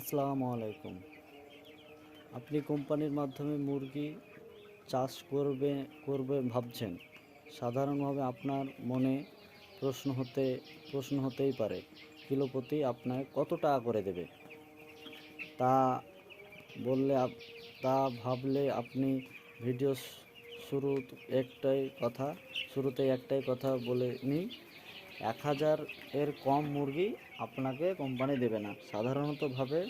আসসালামু আলাইকুম। আপনি কোম্পানির মাধ্যমে মুরগি চাষ করবে ভাবছেন। সাধারণভাবে আপনার মনে প্রশ্ন হতেই পারে, কিলো প্রতি আপনাকে কত টাকা করে দেবে। তা বললে তা ভাবলে আপনি ভিডিও শুরু শুরুতেই একটাই কথা বলে নিই, 1000 এর কম মুরগি আপনাকে কোম্পানি দেবে না। সাধারণতভাবে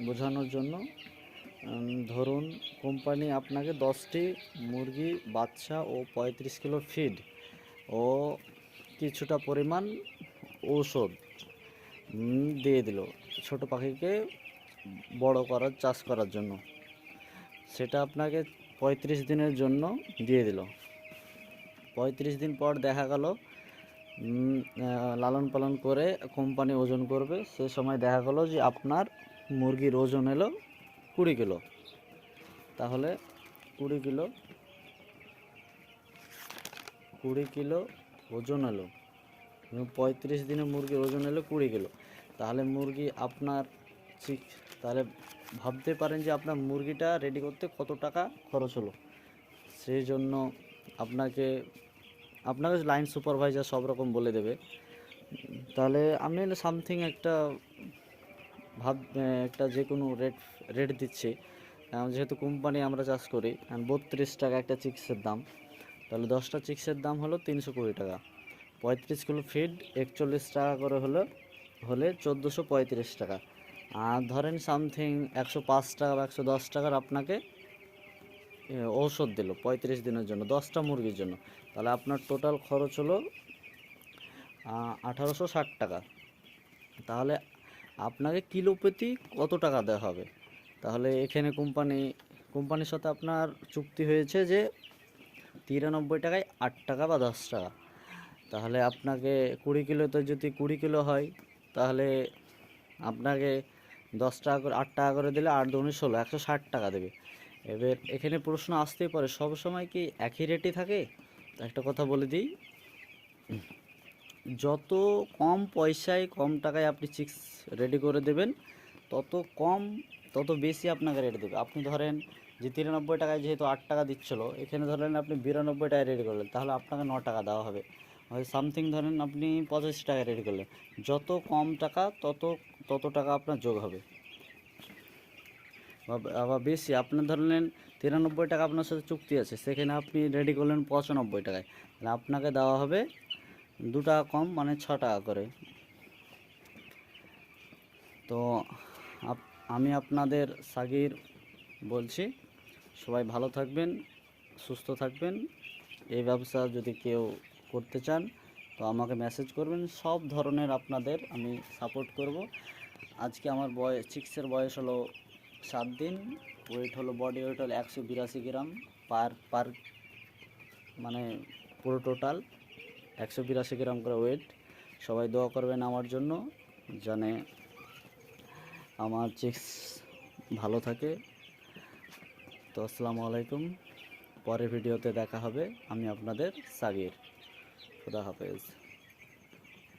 বোঝানোর জন্য ধরুন, কোম্পানি আপনাকে 10টি মুরগি বাচ্চা ও 35 কিলো ফিড ও কিছুটা পরিমাণ ঔষধ দিয়ে দিল ছোট পাখিকে বড় করার, চাষ করার জন্য। সেটা আপনাকে 35 দিনের জন্য দিয়ে দিল। 35 দিন পর দেখা গেল লালন পালন করে কোম্পানি ওজন করবে। সে সময় দেখা গেল যে আপনার মুরগির ওজন এলো 20 কিলো। তাহলে 20 কিলো ওজন এলো, 35 দিনে মুরগির ওজন এলো 20 কিলো। তাহলে মুরগি আপনার তাহলে ভাবতে পারেন যে আপনার মুরগিটা রেডি করতে কত টাকা খরচ হলো। সেই জন্য আপনাকে লাইন সুপারভাইজার সব রকম বলে দেবে। তাহলে আমি সামথিং একটা যে কোনো রেট দিচ্ছি। যেহেতু কোম্পানি আমরা চাষ করি, 32 টাকা একটা চিক্সের দাম। তাহলে 10টা চিক্সের দাম হলো 320 টাকা। 35 কিলো ফিড 41 টাকা করে হলে 1435 টাকা। আর ধরেন সামথিং 105 টাকা বা 110 টাকার আপনাকে ঔষধ দিল 35 দিনের জন্য, 10টা মুরগির জন্য। তাহলে আপনার টোটাল খরচ হলো 1860 টাকা। তাহলে আপনাকে কিলো প্রতি কত টাকা দেওয়া হবে? তাহলে এখানে কোম্পানির সাথে আপনার চুক্তি হয়েছে যে 93 টাকায় 8 টাকা বা 10 টাকা। তাহলে আপনাকে 20 কিলোতে যদি 20 কিলো হয়, তাহলে আপনাকে 10 টাকা করে 8 টাকা করে দিলে 8 দুগুণে 16, 160 টাকা দেবে। এবার এখানে প্রশ্ন আসতেই পারে, সবসময় কি একই রেটই থাকে? একটা কথা বলে দিই, যত কম পয়সায় কম টাকায় আপনি চিক্স রেডি করে দেবেন, তত বেশি আপনাকে রেট দেবে। আপনি ধরেন যে 93 টাকায় যেহেতু 8 টাকা দিচ্ছিলো, এখানে ধরেন আপনি 92 টাকায় রেডি করলেন, তাহলে আপনাকে 9 টাকা দেওয়া হবে। সামথিং ধরেন আপনি 85 টাকায় রেডি করলেন, যত কম টাকা তত টাকা আপনার যোগ হবে। আবার বেশি আপনার ধরলেন 93 টাকা আপনার সাথে চুক্তি আছে, সেখানে আপনি রেডি করলেন 95 টাকায়, তাহলে আপনাকে দেওয়া হবে 2 টাকা কম, মানে 6 টাকা করে। তো আমি আপনাদের সাগির বলছি, সবাই ভালো থাকবেন, সুস্থ থাকবেন। এই ব্যবসা যদি কেউ করতে চান তো আমাকে মেসেজ করবেন। সব ধরনের আপনাদের আমি সাপোর্ট করব। আজকে আমার চিক্সের বয়স হলো 7 দিন। বডি ওয়েট হলো 182 গ্রাম পার মানে পুরো টোটাল 182 গ্রাম করে ওয়েট। সবাই দোয়া করবেন আমার জন্য, জানে আমার চিক্স ভালো থাকে। তো আসসালামু আলাইকুম, পরের ভিডিওতে দেখা হবে। আমি আপনাদের সাগির। খুদা হাফেজ।